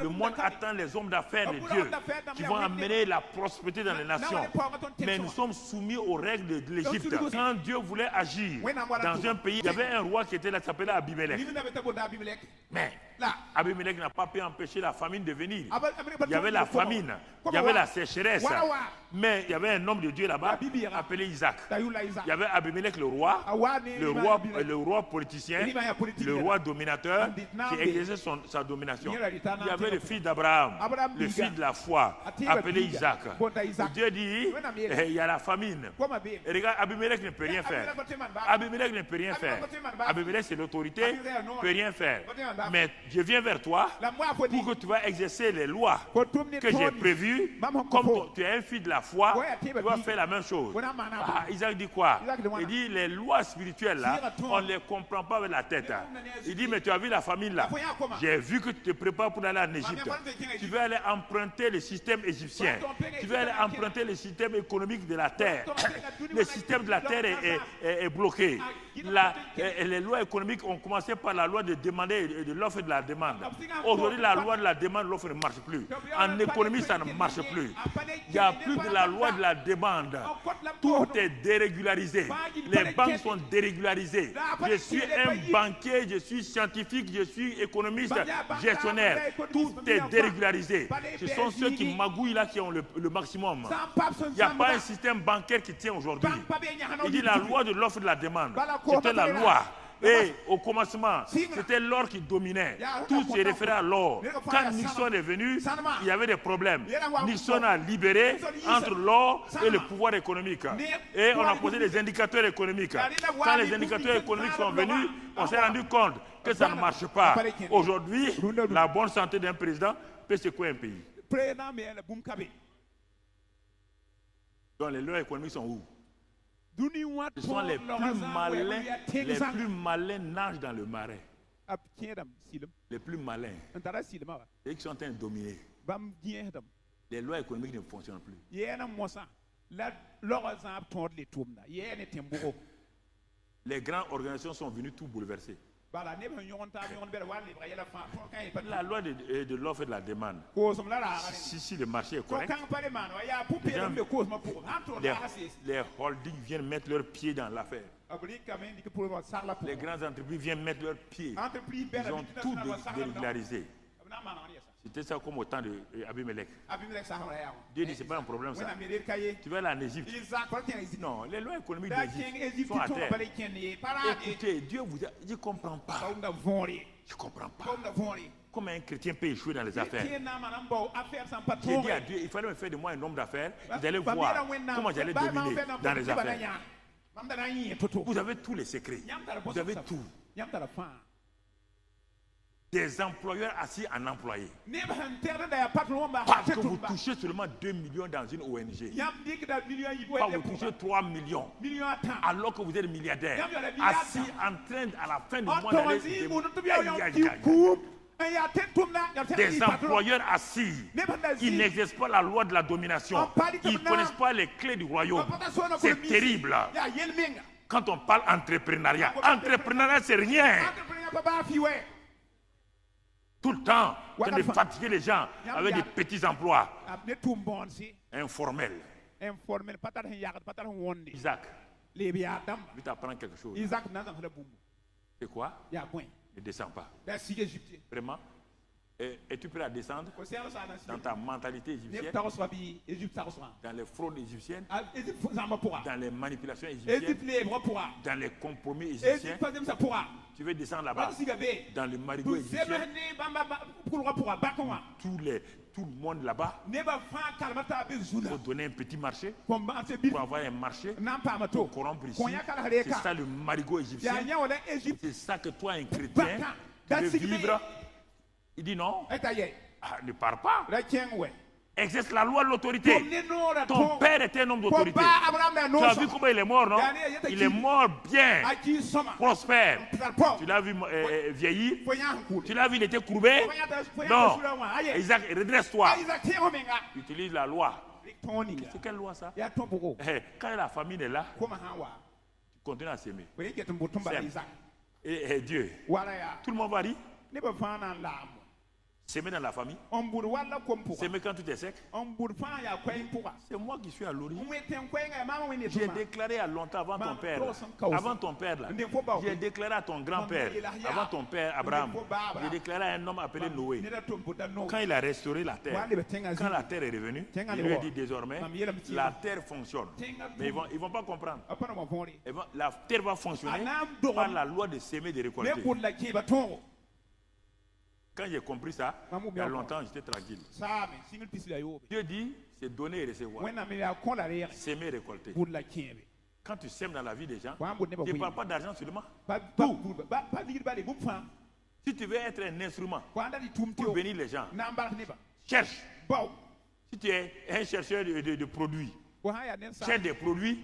Le monde attend les hommes d'affaires de Dieu qui vont amener la prospérité dans les nations. Mais nous sommes soumis aux règles de l'Égypte. Quand Dieu voulait agir dans un pays, il y avait un roi qui était là, qui s'appelait Abimelech. Mais Abimelech n'a pas pu empêcher la famine de venir. Il y avait la famine, il y avait la sécheresse. Mais il y avait un homme de Dieu là-bas appelé Isaac. Il y avait Abimelech le roi politicien, le roi dominateur qui exerçait sa domination. Il y avait le fils d'Abraham, le fils de la foi, appelé Isaac. Dieu dit, il y a la famine. Et regarde, Abimelech ne peut rien faire. Abimelech ne peut rien faire. Abimelech c'est l'autorité, ne peut rien faire. Mais je viens vers toi pour que tu vas exercer les lois que j'ai prévues. Comme tu es un fils de la foi, tu vas faire la même chose. Isaac dit quoi? Il dit les lois spirituelles là, on ne les comprend pas avec la tête. Il dit mais tu as vu la famine là? J'ai vu que tu te prépares pour aller en Égypte. Tu veux aller emprunter le système égyptien. Tu veux aller emprunter le système économique de la terre. Le système de la terre est bloqué. Les lois économiques ont commencé par la loi de demander et de l'offre et de la demande. Aujourd'hui, la loi de la demande, l'offre ne marche plus. En économie, ça ne marche plus. Il n'y a plus de la loi de la demande. Tout est dérégularisé. Les banques sont dérégularisées. Je suis un banquier, je suis scientifique, je suis économiste, gestionnaire. Tout est dérégularisé. Ce sont ceux qui magouillent là qui ont le maximum. Il n'y a pas un système bancaire qui tient aujourd'hui. Il dit la loi de l'offre et de la demande. C'était la loi. Et au commencement, c'était l'or qui dominait. Tout se référait à l'or. Quand Nixon est venu, il y avait des problèmes. Nixon a libéré entre l'or et le pouvoir économique. Et on a posé des indicateurs économiques. Quand les indicateurs économiques sont venus, on s'est rendu compte que ça ne marche pas. Aujourd'hui, la bonne santé d'un président peut secouer un pays. Donc les lois économiques sont où? Ce sont les plus malins nagent dans le marais. Les plus malins. Ceux qui sont en train de dominer. Les lois économiques ne fonctionnent plus. Les grandes organisations sont venues tout bouleverser. La loi de l'offre et de la demande. Si le marché est correct, les holdings viennent mettre leurs pieds dans l'affaire. Les grandes entreprises viennent mettre leurs pieds. Ils ont tout dérégularisé. C'était ça comme au temps d'Abimelech. Dieu dit, ce n'est pas un problème ça. Tu vas aller en Égypte. Non, les lois économiques d'Égypte sont à terre. Écoutez, Dieu vous a... Je ne comprends pas. Je ne comprends pas. Comment un chrétien peut échouer dans les affaires? J'ai dit à Dieu, il fallait me faire de moi un homme d'affaires. Vous allez voir comment j'allais dominer dans les affaires. Vous avez tous les secrets. Vous avez tout. Des employeurs assis en employés. Parce que vous touchez seulement 2 millions dans une ONG. Pas vous touchez 3 millions. Alors que vous êtes milliardaire. Assis en train à la fin du mois d'aller. Des employeurs assis. Ils n'exercent pas la loi de la domination. Ils ne connaissent pas les clés du royaume. C'est terrible. Quand on parle entrepreneuriat, entrepreneuriat c'est rien. Tout le temps, on de fatiguer les gens avec des petits emplois informels. Isaac, je vais t'apprendre quelque chose. C'est quoi? Ne descends pas. Vraiment? Es-tu prêt à descendre dans ta mentalité égyptienne, dans les fraudes égyptiennes, dans les manipulations égyptiennes, dans les compromis égyptiens? Tu veux descendre là-bas, dans le marigot égyptien, tout le monde là-bas, pour donner un petit marché, pour avoir un marché, pour corrompre ici. C'est ça le marigot égyptien. C'est ça que toi, un chrétien, tu veux vivre. Il dit non, ne pars pas. Exerce la loi de l'autorité. Ton père était un homme d'autorité. Tu as vu comment il est mort, non? Il est mort bien, prospère. Tu l'as vu vieillir? Tu l'as vu, il était courbé? Non. Isaac, redresse-toi. Utilise la loi. C'est quelle loi ça? Quand la famine est là, tu continues à s'aimer. Et Dieu, tout le monde va dire. S'aimer dans la famille. S'aimer quand tout est sec. C'est moi qui suis à l'origine. J'ai déclaré à longtemps avant ton père. Avant ton père là. J'ai déclaré à ton grand-père. Avant ton père Abraham. J'ai déclaré à un homme appelé Noé. Quand il a restauré la terre. Quand la terre est revenue. Il lui a dit désormais. La terre fonctionne. Mais ils vont pas comprendre. La terre va fonctionner par la loi de s'aimer et de récolter. Quand j'ai compris ça, il y a longtemps, j'étais tranquille. Dieu dit, c'est donner et recevoir. S'aimer et récolter. Quand tu sèmes dans la vie des gens, tu ne parles pas d'argent seulement. Tout. Si tu veux être un instrument pour bénir les gens, cherche. Si tu es un chercheur de produits, cherche des produits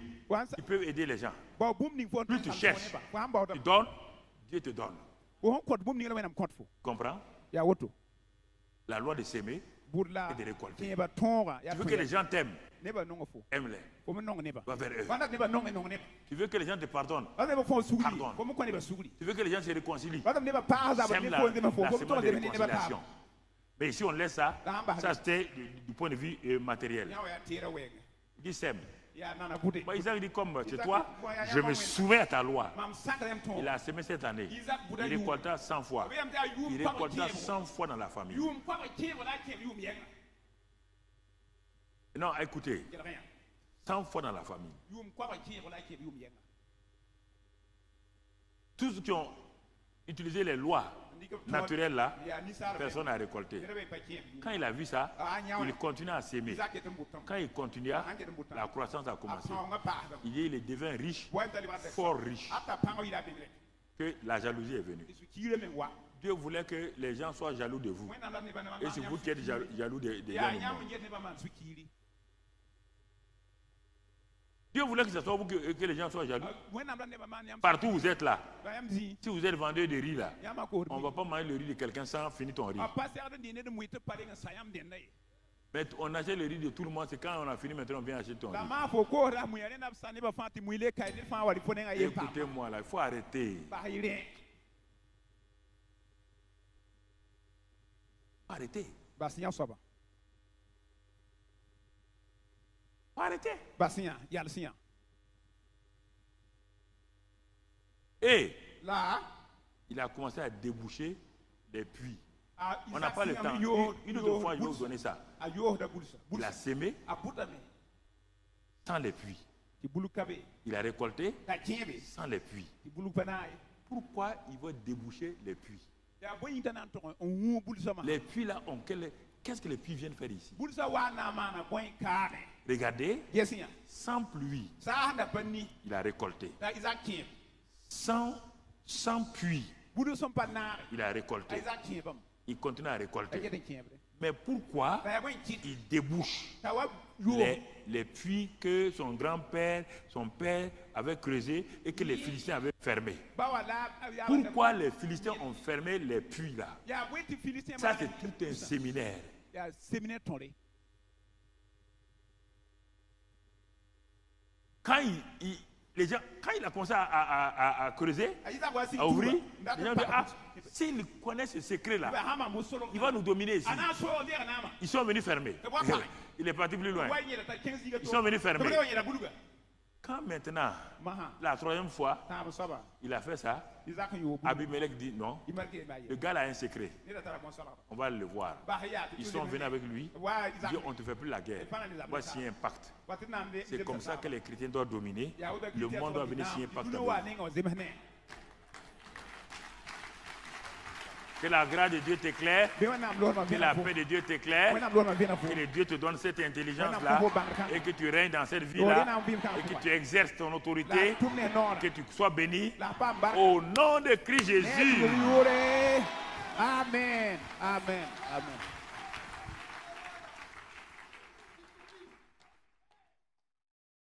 qui peuvent aider les gens. Plus tu cherches, tu donnes, Dieu te donne. Comprends? La loi de s'aimer et de récolter. Tu veux que les gens t'aiment, aime-les. Va vers eux. Tu veux que les gens te pardonnent, pardonne. Tu veux que les gens se réconcilient, sème la semence de réconciliation. Mais ici on laisse ça, ça c'était du point de vue matériel. Qui sème. Isaac dit comme chez toi, je me souviens à ta loi. Il a semé cette année. Il récolta 100 fois. Il récolta 100 fois dans la famille. Non, écoutez. 100 fois dans la famille. Tous ceux qui ont utilisé les lois naturelles là, personne n'a récolté. Quand il a vu ça, il continue à s'aimer. Quand il continua, la croissance a commencé. Il devint riche, fort riche. Que la jalousie est venue. Dieu voulait que les gens soient jaloux de vous. Et c'est vous qui êtes jaloux des gens. Dieu voulait que ce soit vous que les gens soient jaloux. Partout où vous êtes là. Si vous êtes vendeur de riz là, on ne va pas manger le riz de quelqu'un sans finir ton riz. Mais on achète le riz de tout le monde, c'est quand on a fini maintenant on vient acheter ton riz. Écoutez-moi là, il faut arrêter. Arrêtez. Arrêtez. Et là, il a commencé à déboucher des puits. On n'a pas le temps. Une autre fois, je vais vous donner ça. Il a sémé sans les puits. Il a récolté sans les puits. Pourquoi il veut déboucher les puits? Les puits là, qu'est-ce que les puits viennent faire ici? Regardez, sans pluie, il a récolté. Sans puits, il a récolté. Il continue à récolter. Mais pourquoi il débouche les puits que son grand-père, son père avaient creusés et que les Philistins avaient fermés? Pourquoi les Philistins ont fermé les puits là? Ça, c'est tout un séminaire. Quand il a commencé à creuser, à ouvrir, les gens disent, s'il connaît ce secret-là, il va nous dominer ici. Ils sont venus fermer. Il est parti plus loin. Ils sont venus fermer. Quand maintenant, la troisième fois, il a fait ça, Abimelech dit non, le gars a un secret. On va le voir. Ils sont venus avec lui, ils disent on ne te fait plus la guerre. Voici un pacte. C'est comme ça que les chrétiens doivent dominer. Le monde doit venir signer un pacte. Que la grâce de Dieu t'éclaire, que la paix de Dieu t'éclaire, que Dieu te donne cette intelligence-là et que tu règnes dans cette vie-là et que tu exerces ton autorité, que tu sois béni au nom de Christ Jésus. Amen. Amen. Amen.